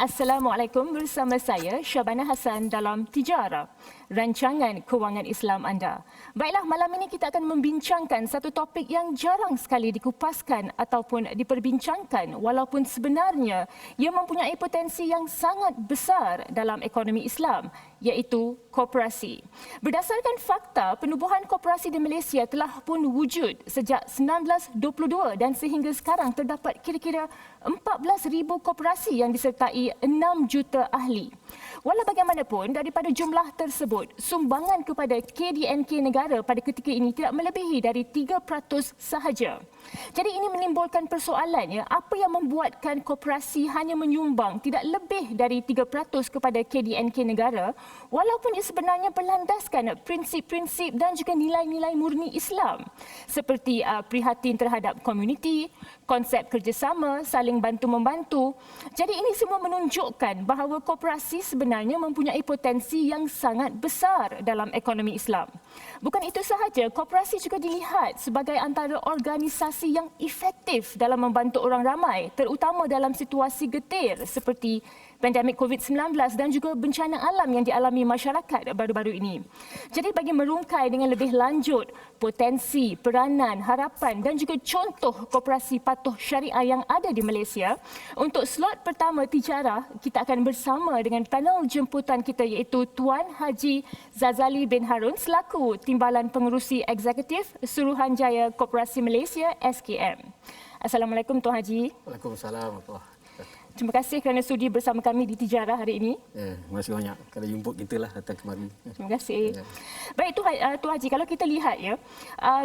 Assalamualaikum, bersama saya Syabana Hassan dalam Tijara, rancangan kewangan Islam anda. Baiklah, malam ini kita akan membincangkan satu topik yang jarang sekali dikupaskan ataupun diperbincangkan, walaupun sebenarnya ia mempunyai potensi yang sangat besar dalam ekonomi Islam, iaitu koperasi. Berdasarkan fakta, penubuhan koperasi di Malaysia telah pun wujud sejak 1922 dan sehingga sekarang terdapat kira-kira 14,000 koperasi yang disertai 6 juta ahli. Walau bagaimanapun, daripada jumlah tersebut, sumbangan kepada KDNK negara pada ketika ini tidak melebihi dari 3% sahaja. Jadi ini menimbulkan persoalannya, apa yang membuatkan koperasi hanya menyumbang tidak lebih dari 3% kepada KDNK negara, walaupun ia sebenarnya berlandaskan prinsip-prinsip dan juga nilai-nilai murni Islam, seperti prihatin terhadap komuniti, konsep kerjasama, saling bantu-membantu. Jadi ini semua menunjukkan bahawa koperasi sebenarnya mempunyai potensi yang sangat besar dalam ekonomi Islam. Bukan itu sahaja, koperasi juga dilihat sebagai antara organisasi yang efektif dalam membantu orang ramai, terutama dalam situasi getir seperti pandemik COVID-19 dan juga bencana alam yang dialami masyarakat baru-baru ini. Jadi bagi merungkai dengan lebih lanjut potensi, peranan, harapan dan juga contoh koperasi patuh syariah yang ada di Malaysia, untuk slot pertama Tijara, kita akan bersama dengan panel jemputan kita iaitu Tuan Haji Zazali bin Harun selaku Timbalan Pengerusi Eksekutif Suruhanjaya Koperasi Malaysia SKM. Assalamualaikum Tuan Haji. Waalaikumsalam. Terima kasih kerana sudi bersama kami di Tijara hari ini. Terima kasih banyak kerana jemput kita lah datang kemari. Terima kasih. Baik Tuan Haji, kalau kita lihat ya,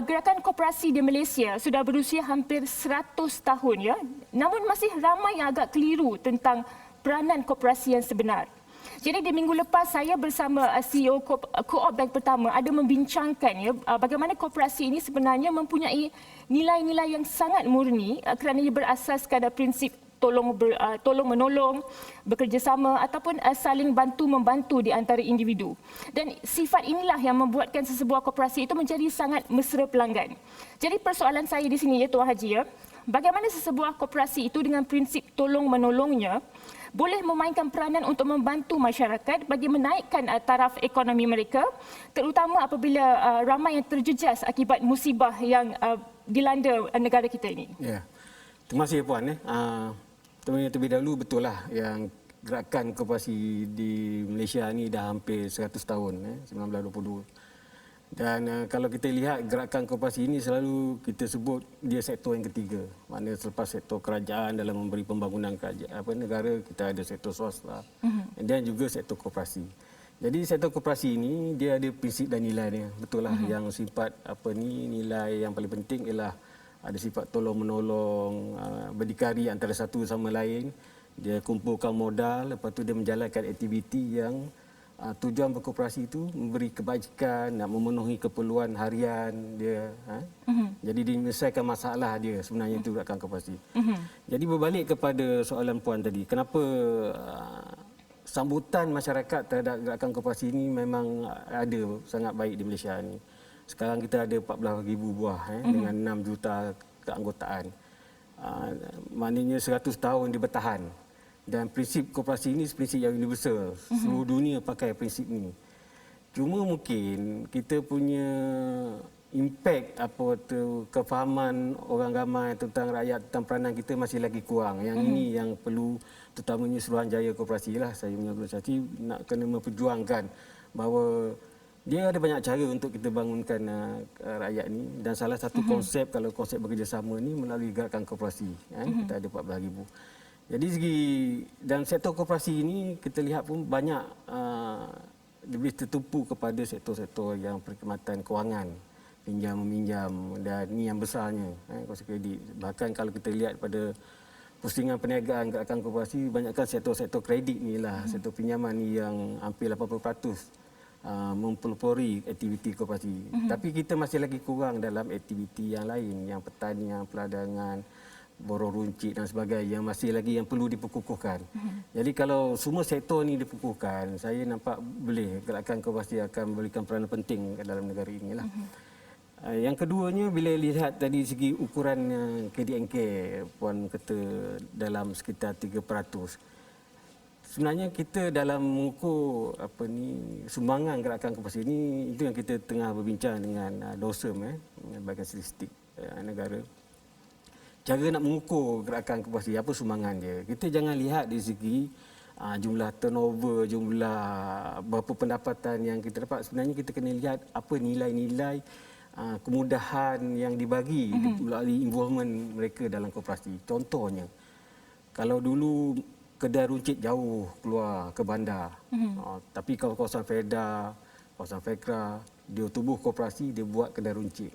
gerakan koperasi di Malaysia sudah berusia hampir 100 tahun ya. Namun masih ramai yang agak keliru tentang peranan koperasi yang sebenar. Jadi di minggu lepas saya bersama CEO Co-op Bank Pertama ada membincangkan ya bagaimana koperasi ini sebenarnya mempunyai nilai-nilai yang sangat murni kerana ia berasaskan prinsip tolong menolong, bekerjasama ataupun saling bantu-membantu di antara individu. Dan sifat inilah yang membuatkan sesebuah koperasi itu menjadi sangat mesra pelanggan. Jadi persoalan saya di sini ya Tuan Haji ya, bagaimana sesebuah koperasi itu dengan prinsip tolong-menolongnya boleh memainkan peranan untuk membantu masyarakat bagi menaikkan taraf ekonomi mereka, terutama apabila ramai yang terjejas akibat musibah yang dilanda negara kita ini. Ya. Terima kasih Puan. Terlebih dahulu betul lah yang gerakan koperasi di Malaysia ni dah hampir 100 tahun, 1922. Dan kalau kita lihat gerakan koperasi ini selalu kita sebut dia sektor yang ketiga. Maknanya selepas sektor kerajaan dalam memberi pembangunan kerajaan negara, kita ada sektor swasta dan juga sektor koperasi. Jadi sektor koperasi ini dia ada prinsip dan nilai dia. Betul lah yang sifat nilai yang paling penting ialah ada sifat tolong-menolong, berdikari antara satu sama lain. Dia kumpulkan modal, lepas tu dia menjalankan aktiviti yang tujuan berkoperasi itu memberi kebajikan, nak memenuhi keperluan harian dia. Jadi dia menyelesaikan masalah dia sebenarnya itu gerakan koperasi. Jadi berbalik kepada soalan Puan tadi, kenapa sambutan masyarakat terhadap gerakan koperasi ini memang ada sangat baik di Malaysia ni. Sekarang kita ada 14,000 buah dengan 6 juta keanggotaan. Maknanya 100 tahun dia bertahan. Dan prinsip koperasi ini prinsip yang universal. Seluruh dunia pakai prinsip ini. Cuma mungkin kita punya impact kefahaman orang ramai tentang rakyat, tentang peranan kita masih lagi kurang. Yang ini yang perlu terutamanya Suruhanjaya Koperasi lah. Saya punya organisasi nak kena memperjuangkan bahawa dia ada banyak cara untuk kita bangunkan rakyat ni, dan salah satu konsep kalau konsep bekerjasama ni melalui gerakan koperasi. Kita ada 14,000. Jadi dan sektor koperasi ini kita lihat pun banyak lebih tertumpu kepada sektor-sektor yang perkhidmatan kewangan, pinjam-meminjam, dan ni yang besarnya kuasa kredit. Bahkan kalau kita lihat pada pusingan perniagaan gerakan koperasi, banyakkan sektor-sektor kredit ni lah, sektor pinjaman ni yang hampir 80% mempelopori aktiviti koperasi. Tapi kita masih lagi kurang dalam aktiviti yang lain, yang pertanian, peladangan, borong runcit dan sebagainya, yang masih lagi yang perlu diperkukuhkan. Jadi kalau semua sektor ini diperkukuhkan, saya nampak boleh gerakan koperasi akan memberikan peranan penting dalam negara inilah. Yang keduanya, bila lihat tadi segi ukuran KDNK, Puan kata dalam sekitar 3%. sebenarnya kita dalam mengukur sumbangan gerakan koperasi ini, itu yang kita tengah berbincang dengan DOSEM, Badan Statistik Negara. Cara nak mengukur gerakan koperasi, apa sumbangan dia. Kita jangan lihat dari segi jumlah turnover, jumlah berapa pendapatan yang kita dapat. Sebenarnya kita kena lihat apa nilai-nilai kemudahan yang dibagi melalui involvement mereka dalam koperasi. Contohnya, kalau dulu kedai runcit jauh keluar ke bandar, tapi kalau kawasan Feda, kawasan Fekra, dia tubuh koperasi, dia buat kedai runcit.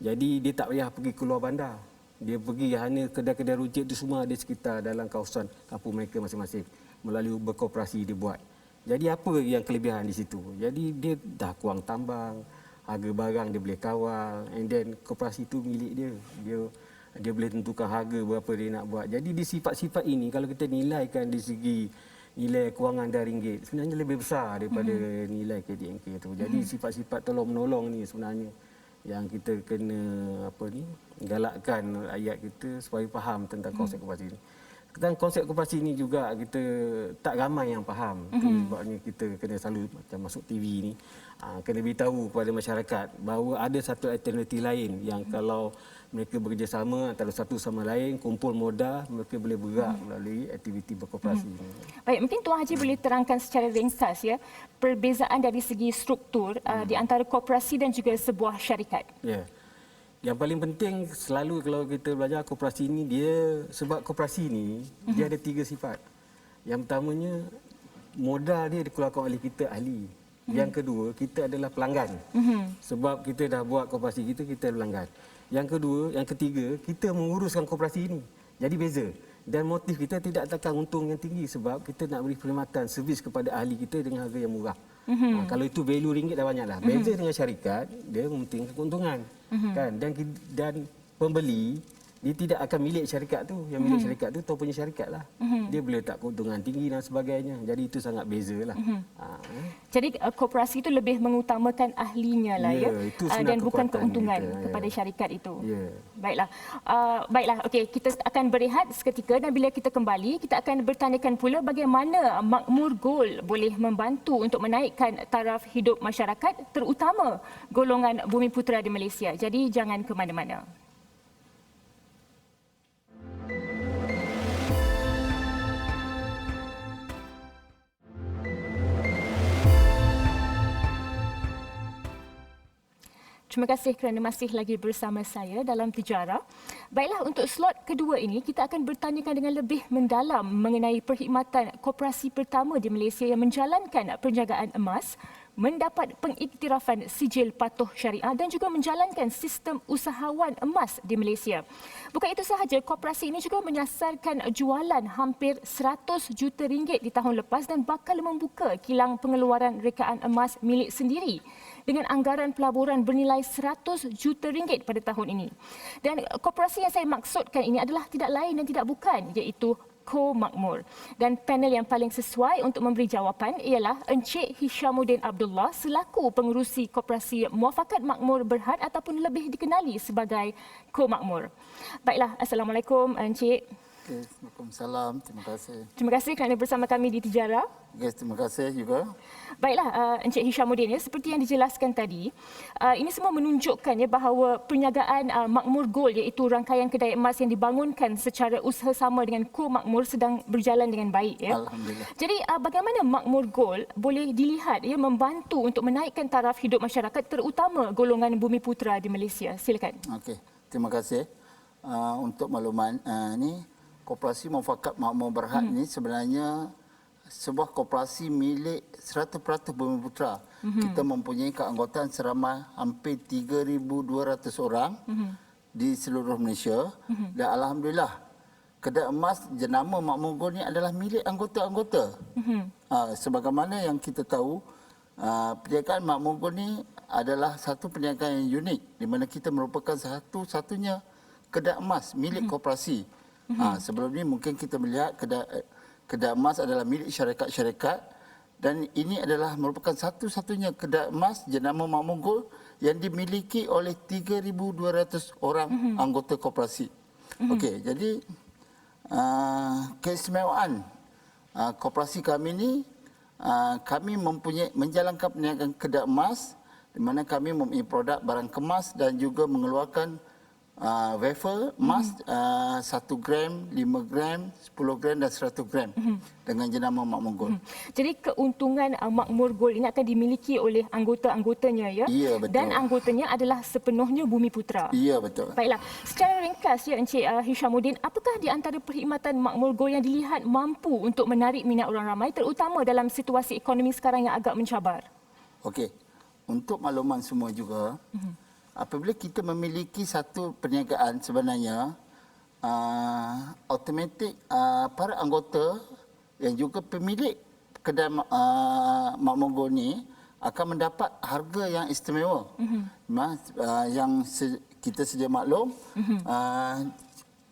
Jadi dia tak payah pergi keluar bandar. Dia pergi hanya kedai-kedai runcit itu semua ada sekitar dalam kawasan kampung mereka masing-masing. Melalui berkoperasi dia buat. Jadi apa yang kelebihan di situ? Jadi dia dah kurang tambang, harga barang dia boleh kawal, and then koperasi itu milik dia. Dia boleh tentukan harga berapa dia nak buat. Jadi di sifat-sifat ini kalau kita nilaikan di segi nilai kewangan dan ringgit, sebenarnya lebih besar daripada nilai KDNK itu. Jadi sifat-sifat tolong-menolong ni sebenarnya yang kita kena galakkan rakyat kita supaya faham tentang konsep koperasi ini. Tentang konsep koperasi ini juga kita tak ramai yang faham. Itu sebabnya kita kena selalu macam masuk TV ni kena beritahu kepada masyarakat bahawa ada satu alternatif lain yang kalau mereka bekerjasama antara satu sama lain, kumpul modal, mereka boleh bergerak melalui aktiviti berkoperasi ini. Baik, mungkin Tuan Haji boleh terangkan secara ringkas ya perbezaan dari segi struktur di antara koperasi dan juga sebuah syarikat. Ya. Yang paling penting selalu kalau kita belajar koperasi ini, sebab koperasi ini dia ada 3 sifat. Yang pertamanya, modal dia dikeluarkan oleh kita ahli. Yang kedua, kita adalah pelanggan. Sebab kita dah buat koperasi kita pelanggan. Yang ketiga, kita menguruskan koperasi ini. Jadi beza. Dan motif kita tidak takkan untung yang tinggi sebab kita nak beri perkhidmatan servis kepada ahli kita dengan harga yang murah. Kalau itu value ringgit dah banyak dah. Beza dengan syarikat, dia mementingkan keuntungan. Kan? Dan pembeli, dia tidak akan milik syarikat tu. Yang milik syarikat tu tuan punya syarikat lah. Dia boleh tak keuntungan tinggi dan sebagainya. Jadi itu sangat beza lah. Jadi koperasi itu lebih mengutamakan ahlinya lah ya, dan bukan keuntungan kita, kepada syarikat itu. Baiklah. Baiklah, okey, kita akan berehat seketika dan bila kita kembali kita akan bertanyakan pula bagaimana Makmur Gold boleh membantu untuk menaikkan taraf hidup masyarakat terutama golongan Bumiputera di Malaysia. Jadi jangan ke mana-mana. Terima kasih kerana masih lagi bersama saya dalam Tijara. Baiklah, untuk slot kedua ini kita akan bertanyakan dengan lebih mendalam mengenai perkhidmatan koperasi pertama di Malaysia yang menjalankan penjagaan emas, mendapat pengiktirafan sijil patuh syariah dan juga menjalankan sistem usahawan emas di Malaysia. Bukan itu sahaja, koperasi ini juga menyasarkan jualan hampir 100 juta ringgit di tahun lepas dan bakal membuka kilang pengeluaran rekaan emas milik sendiri dengan anggaran pelaburan bernilai 100 juta ringgit pada tahun ini. Dan koperasi yang saya maksudkan ini adalah tidak lain dan tidak bukan, iaitu Co-Makmur. Dan panel yang paling sesuai untuk memberi jawapan ialah Encik Hishamuddin Abdullah selaku pengerusi koperasi Muafakat Makmur Berhad ataupun lebih dikenali sebagai Co-Makmur. Baiklah, Assalamualaikum Encik. Okay, Waalaikumsalam. Terima kasih. Terima kasih kerana bersama kami di Tijara. Okay, terima kasih juga. Baiklah, Encik Hishamuddin, ya, seperti yang dijelaskan tadi, ini semua menunjukkan ya bahawa perniagaan Makmur Gold iaitu rangkaian kedai emas yang dibangunkan secara usaha sama dengan Co-Makmur sedang berjalan dengan baik. Ya. Alhamdulillah. Jadi bagaimana Makmur Gold boleh dilihat ya membantu untuk menaikkan taraf hidup masyarakat terutama golongan Bumiputera di Malaysia? Silakan. Okey, terima kasih. Untuk makluman ni Koperasi Muafakat Makmur Berhad ni sebenarnya sebuah koperasi milik 100% Bumiputera. Kita mempunyai keanggotaan seramai hampir 3,200 orang di seluruh Malaysia. Dan alhamdulillah, kedai emas jenama Makmur Gold ni adalah milik anggota-anggota. Sebagaimana yang kita tahu, perniagaan Makmur Gold ni adalah satu perniagaan yang unik di mana kita merupakan satu-satunya kedai emas milik koperasi. Sebelum ni mungkin kita melihat kedai emas adalah milik syarikat-syarikat dan ini adalah merupakan satu-satunya kedai emas jenama Makmur Gold yang dimiliki oleh 3,200 orang anggota koperasi. Okey, jadi keistimewaan koperasi kami ni kami mempunyai menjalankan perniagaan kedai emas di mana kami mempunyai produk barang kemas dan juga mengeluarkan wafer emas 1 gram, 5 gram, 10 gram dan 100 gram dengan jenama Makmur Gold. Jadi keuntungan Makmur Gold ini akan dimiliki oleh anggota-anggotanya ya. Ya, betul. Dan anggotanya adalah sepenuhnya Bumiputra. Ya, betul. Baiklah, secara ringkas ya Encik Hishamuddin, apakah di antara perkhidmatan Makmur Gold yang dilihat mampu untuk menarik minat orang ramai terutama dalam situasi ekonomi sekarang yang agak mencabar? Okey. Untuk makluman semua juga, apabila kita memiliki satu perniagaan sebenarnya automatik para anggota yang juga pemilik kedai Makmur Gold ni akan mendapat harga yang istimewa. Yang kita sedia maklum,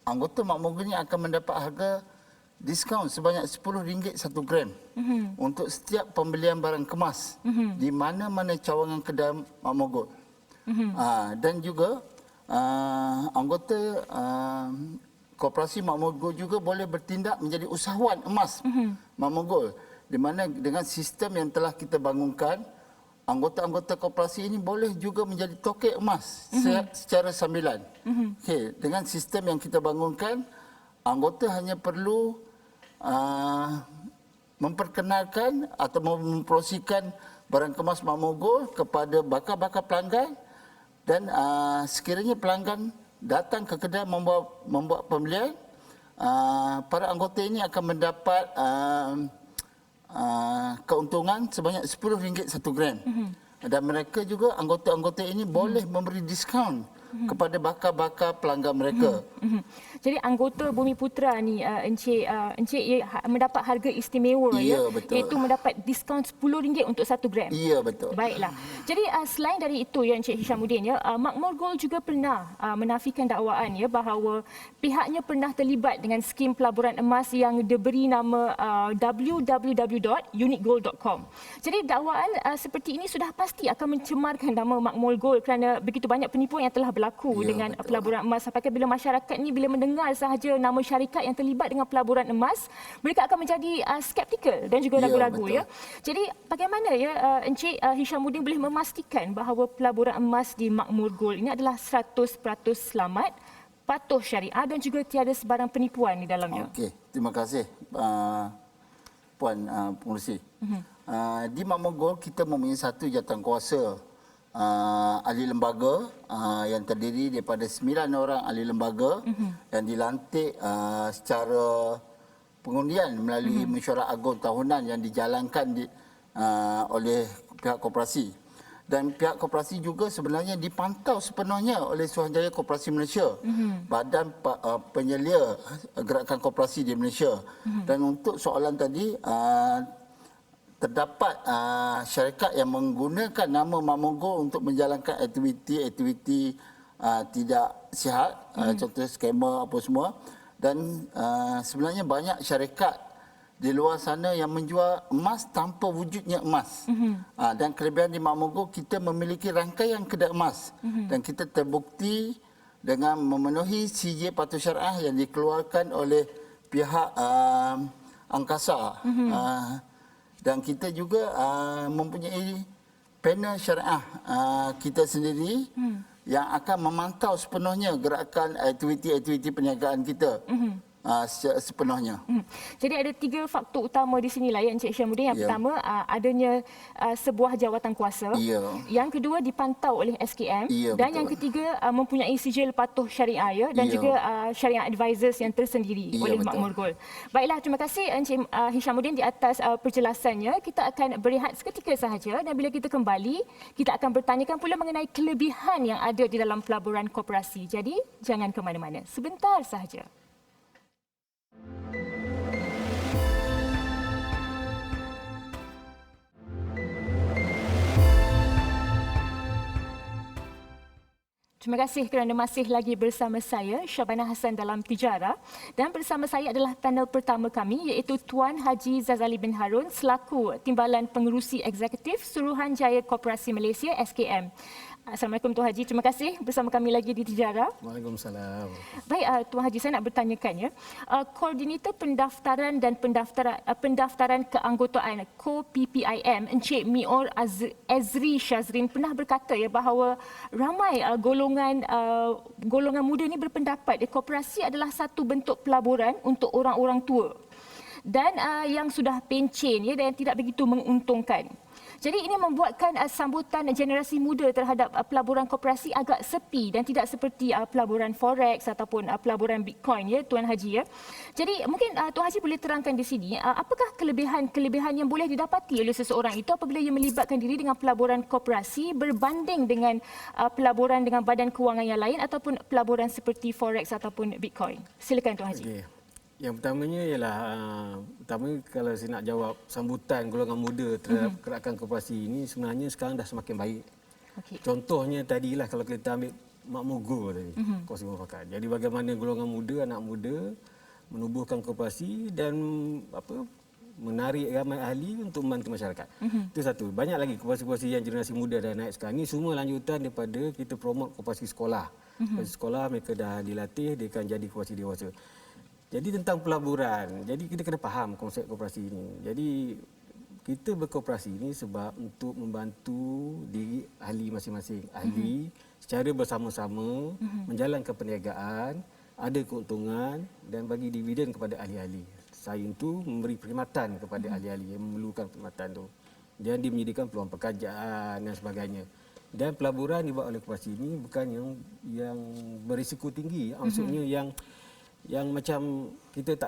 anggota Makmur Gold ni akan mendapat harga diskaun sebanyak RM10 1 gram untuk setiap pembelian barang kemas di mana-mana cawangan kedai Makmur Gold. Dan juga anggota koperasi Makmur Gold juga boleh bertindak menjadi usahawan emas Makmur Gold, di mana dengan sistem yang telah kita bangunkan, anggota-anggota koperasi ini boleh juga menjadi tokek emas secara sambilan. Okay, dengan sistem yang kita bangunkan, anggota hanya perlu memperkenalkan atau mempromosikan barang kemas Makmur Gold kepada bakal-bakal pelanggan. Dan sekiranya pelanggan datang ke kedai membuat pembelian, para anggota ini akan mendapat keuntungan sebanyak RM10 1 gram. Dan mereka juga, anggota-anggota ini boleh memberi diskaun kepada bakal-bakal pelanggan mereka. Jadi anggota Bumiputra ni Encik mendapat harga istimewa Ya, ya, betul. iaitu mendapat diskaun RM10 untuk 1 gram. Ya, betul. Baiklah. Jadi selain dari itu ya Encik Hishamuddin ya, Makmur Gold juga pernah menafikan dakwaan ya bahawa pihaknya pernah terlibat dengan skim pelaburan emas yang diberi nama www.uniquegold.com. Jadi dakwaan seperti ini sudah pasti akan mencemarkan nama Makmur Gold kerana begitu banyak penipuan yang telah berlaku dengan pelaburan emas, sampai bila masyarakat ni bila mendengar sahaja nama syarikat yang terlibat dengan pelaburan emas, mereka akan menjadi skeptikal dan juga ragu-ragu ya. Jadi bagaimana ya Encik Hishamuddin boleh memastikan bahawa pelaburan emas di Makmur Gold ini adalah 100% selamat, patuh syariah dan juga tiada sebarang penipuan di dalamnya? Okey, terima kasih Puan Pengerusi. Di Makmur Gold kita mempunyai satu jawatankuasa ahli lembaga yang terdiri daripada 9 orang ahli lembaga yang dilantik secara pengundian melalui mesyuarat agung tahunan yang dijalankan oleh pihak koperasi. Dan pihak koperasi juga sebenarnya dipantau sepenuhnya oleh Suruhanjaya Koperasi Malaysia, badan penyelia gerakan koperasi di Malaysia. Dan untuk soalan tadi, terdapat syarikat yang menggunakan nama Makmur Gold untuk menjalankan aktiviti tidak sihat, contoh skamer apa semua. Dan sebenarnya banyak syarikat di luar sana yang menjual emas tanpa wujudnya emas. Dan kelebihan di Makmur Gold, kita memiliki rangkaian kedai emas. Dan kita terbukti dengan memenuhi CJ patuh syariah yang dikeluarkan oleh pihak angkasa. Dan kita juga mempunyai panel syariah kita sendiri yang akan memantau sepenuhnya gerakan aktiviti-aktiviti perniagaan kita sepenuhnya. Jadi ada 3 faktor utama di sinilah ya Encik Hishamuddin. Yang pertama adanya sebuah jawatan kuasa. Yang kedua dipantau oleh SKM. Dan yang ketiga mempunyai sijil patuh syariah ya, dan juga syariah advisors yang tersendiri oleh Makmur Gold. Baiklah, terima kasih Encik Hishamuddin di atas penjelasannya. Kita akan berehat seketika sahaja dan bila kita kembali, kita akan bertanyakan pula mengenai kelebihan yang ada di dalam pelaburan koperasi. Jadi jangan ke mana-mana. Sebentar sahaja. Terima kasih kerana masih lagi bersama saya, Syabana Hassan dalam Tijara. Dan bersama saya adalah panel pertama kami iaitu Tuan Haji Zazali bin Harun selaku Timbalan Pengerusi Eksekutif Suruhanjaya Koperasi Malaysia SKM. Assalamualaikum Tuan Haji. Terima kasih bersama kami lagi di Tijara. Waalaikumsalam. Baik, Tuan Haji, saya nak bertanyakan ya. Koordinator pendaftaran dan pendaftaran keanggotaan KO-PPIM Encik Mior Azri Shazrin pernah berkata ya bahawa ramai golongan muda ini berpendapat koperasi adalah satu bentuk pelaburan untuk orang-orang tua dan yang sudah pencen ya dan tidak begitu menguntungkan. Jadi ini membuatkan sambutan generasi muda terhadap pelaburan koperasi agak sepi dan tidak seperti pelaburan forex ataupun pelaburan Bitcoin ya Tuan Haji ya. Jadi mungkin Tuan Haji boleh terangkan di sini apakah kelebihan yang boleh didapati oleh seseorang itu apabila ia melibatkan diri dengan pelaburan koperasi berbanding dengan pelaburan dengan badan kewangan yang lain ataupun pelaburan seperti forex ataupun Bitcoin. Silakan Tuan Haji. Okey. Yang pertamanya ialah pertama kalau saya nak jawab sambutan golongan muda terhadap gerakan koperasi ini sebenarnya sekarang dah semakin baik. Okey. Contohnya tadilah kalau kita ambil Makmur Go tadi, koperasi mufakat. Jadi bagaimana golongan muda, anak muda menubuhkan koperasi dan menarik ramai ahli untuk membantu masyarakat. Itu satu. Banyak lagi koperasi-koperasi yang generasi muda dah naik sekarang. Ini semua lanjutan daripada kita promote koperasi sekolah. Koperasi sekolah mereka dah dilatih, dia akan jadi koperasi dewasa. Jadi tentang pelaburan, jadi kita kena faham konsep koperasi ini. Jadi kita berkoperasi ini sebab untuk membantu diri ahli masing-masing. Ahli secara bersama-sama menjalankan perniagaan, ada keuntungan dan bagi dividen kepada ahli-ahli. Saing itu memberi perkhidmatan kepada ahli-ahli yang memerlukan perkhidmatan itu. Dan dia menyediakan peluang pekerjaan dan sebagainya. Dan pelaburan dibuat oleh koperasi ini bukan yang berisiko tinggi. Maksudnya yang macam kita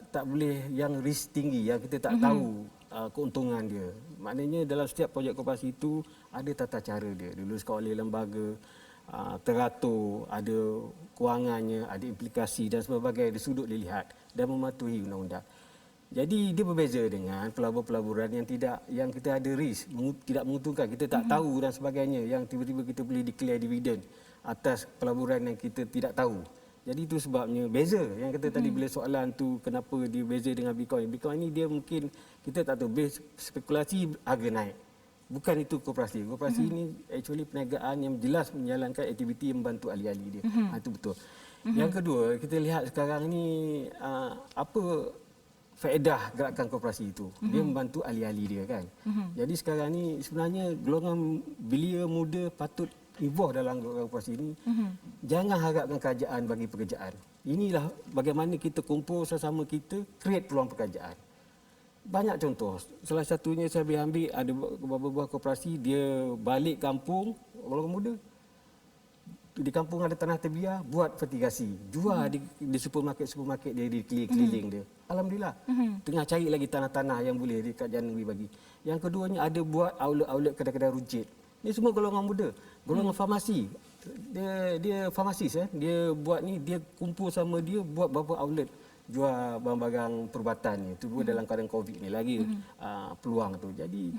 tak boleh yang risk tinggi yang kita tak tahu keuntungan dia. Maknanya dalam setiap projek koperasi itu ada tata cara dia. Diluluskan oleh lembaga teratur, ada kewangannya, ada implikasi dan sebagainya, di sudut dilihat dan mematuhi undang-undang. Jadi dia berbeza dengan pelaburan-pelaburan yang kita ada risk, tidak menguntungkan, kita tak tahu dan sebagainya, yang tiba-tiba kita boleh declare dividen atas pelaburan yang kita tidak tahu. Jadi itu sebabnya beza yang kita tadi bila soalan tu kenapa dia beza dengan Bitcoin. Bitcoin ni dia mungkin kita tak tahu base spekulasi harga naik. Bukan itu koperasi. Koperasi ini actually perniagaan yang jelas menjalankan aktiviti yang membantu ahli-ahli dia. Itu betul. Yang kedua, kita lihat sekarang ni apa faedah gerakan koperasi itu. Dia membantu ahli-ahli dia kan. Jadi sekarang ni sebenarnya golongan belia muda patut involve dalam koperasi ini. Jangan harapkan kerajaan bagi pekerjaan. Inilah bagaimana kita kumpul sesama kita, create peluang pekerjaan. Banyak contoh. Salah satunya saya ambil ada beberapa buah koperasi, dia balik kampung, golongan muda. Di kampung ada tanah terbiar, buat fertigasi. Jual di supermarket dia di keliling dia. Alhamdulillah. Tengah cari lagi tanah-tanah yang boleh kerajaan negeri bagi. Yang keduanya ada buat outlet kedai-kedai runcit. Ini semua golongan muda. Golongan farmasi. Dia farmasis dia buat ni, dia kumpul sama dia buat beberapa outlet jual barang-barang perubatan ni. Itu pun dalam keadaan Covid ni lagi peluang tu. Jadi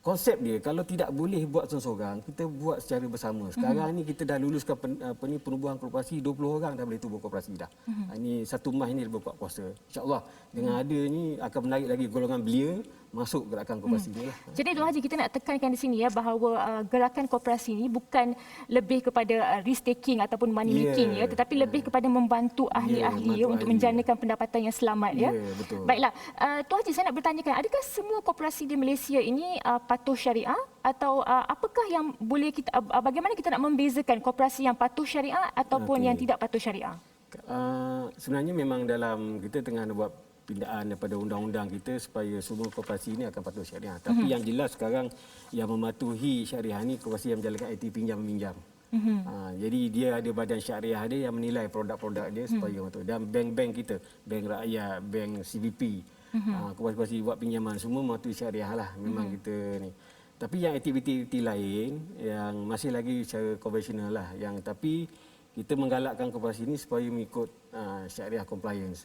konsep dia kalau tidak boleh buat seorang-seorang, kita buat secara bersama. Sekarang ni kita dah luluskan penubuhan koperasi, 20 orang dah boleh tubuh koperasi dah. Ini satu mas ini berbuat kuasa. InsyaAllah dengan ada ni akan menarik lagi golongan belia masuk gerakan koperasi ni lah. Jadi Tuan Haji, kita nak tekankan di sini ya bahawa gerakan koperasi ini bukan lebih kepada risk taking ataupun money making ya, tetapi lebih kepada membantu ahli-ahli untuk menjanakan pendapatan yang selamat ya. Betul. Baiklah, Tuan Haji, saya nak bertanyakan, adakah semua koperasi di Malaysia ini patuh syariah atau apakah yang boleh kita bagaimana kita nak membezakan koperasi yang patuh syariah ataupun yang tidak patuh syariah? Sebenarnya memang dalam kita tengah buat pindaan daripada undang-undang kita supaya semua koperasi ini akan patuh syariah. Tapi yang jelas sekarang yang mematuhi syariah ini koperasi yang menjalankan aktiviti pinjam meminjam. Jadi dia ada badan syariah dia yang menilai produk-produk dia supaya patuh. Dan bank-bank kita, bank rakyat, bank CBP, koperasi buat pinjaman semua mematuhi syariah lah. Memang kita ni. Tapi yang aktiviti lain yang masih lagi secara konvensional lah. Tapi kita menggalakkan koperasi ini supaya mengikut syariah compliance.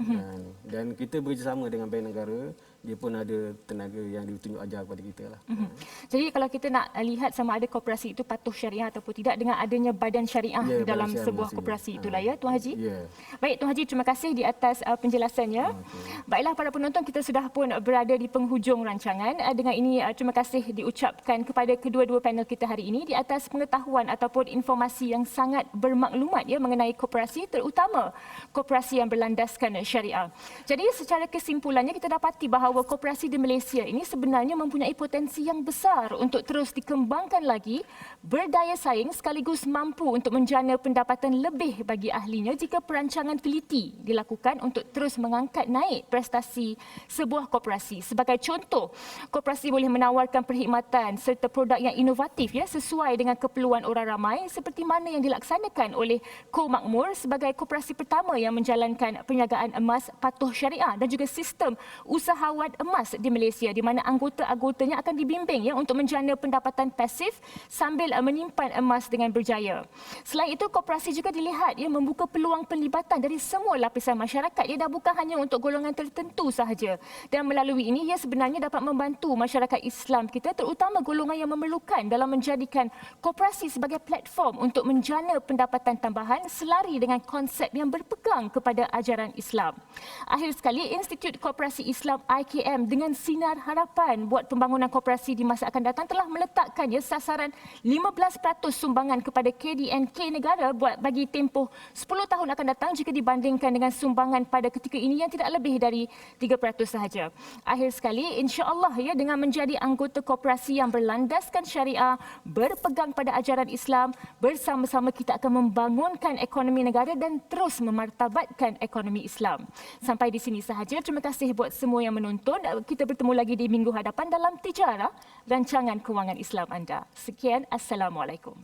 Dan kita bekerjasama dengan Bank Negara, dia pun ada tenaga yang ditunjuk ajar kepada kita lah. Jadi kalau kita nak lihat sama ada koperasi itu patuh syariah ataupun tidak dengan adanya badan syariah Ya, di dalam badan syariah sebuah mesti. koperasi itulah ya Tuan Haji. Ya. Baik Tuan Haji, terima kasih di atas penjelasannya. Baiklah para penonton, kita sudah pun berada di penghujung rancangan. Dengan ini terima kasih diucapkan kepada kedua-dua panel kita hari ini di atas pengetahuan ataupun informasi yang sangat bermaklumat ya mengenai koperasi, terutama koperasi yang berlandaskan syariah. Jadi secara kesimpulannya kita dapati bahawa koperasi di Malaysia ini sebenarnya mempunyai potensi yang besar untuk terus dikembangkan lagi, berdaya saing sekaligus mampu untuk menjana pendapatan lebih bagi ahlinya jika perancangan teliti dilakukan untuk terus mengangkat naik prestasi sebuah koperasi. Sebagai contoh, koperasi boleh menawarkan perkhidmatan serta produk yang inovatif ya sesuai dengan keperluan orang ramai seperti mana yang dilaksanakan oleh Ko Makmur sebagai koperasi pertama yang menjalankan perniagaan emas patuh syariah dan juga sistem usahawan emas di Malaysia di mana anggota-anggotanya akan dibimbing ya untuk menjana pendapatan pasif sambil menyimpan emas dengan berjaya. Selain itu, koperasi juga dilihat ia membuka peluang penlibatan dari semua lapisan masyarakat. Ia dah bukan hanya untuk golongan tertentu sahaja. Dan melalui ini ia sebenarnya dapat membantu masyarakat Islam kita terutama golongan yang memerlukan dalam menjadikan koperasi sebagai platform untuk menjana pendapatan tambahan selari dengan konsep yang berpegang kepada ajaran Islam. Akhir sekali, Institut Koperasi Islam IKM dengan sinar harapan buat pembangunan koperasi di masa akan datang telah meletakkan ya sasaran 15% sumbangan kepada KDNK negara buat bagi tempoh 10 tahun akan datang jika dibandingkan dengan sumbangan pada ketika ini yang tidak lebih dari 3% sahaja. Akhir sekali, insya-Allah ya dengan menjadi anggota koperasi yang berlandaskan syariah, berpegang pada ajaran Islam, bersama-sama kita akan membangunkan ekonomi negara dan terus memartabatkan ekonomi Islam. Sampai di sini sahaja. Terima kasih buat semua yang menonton. Kita bertemu lagi di minggu hadapan dalam Tijarah, rancangan kewangan Islam anda. Sekian, Assalamualaikum.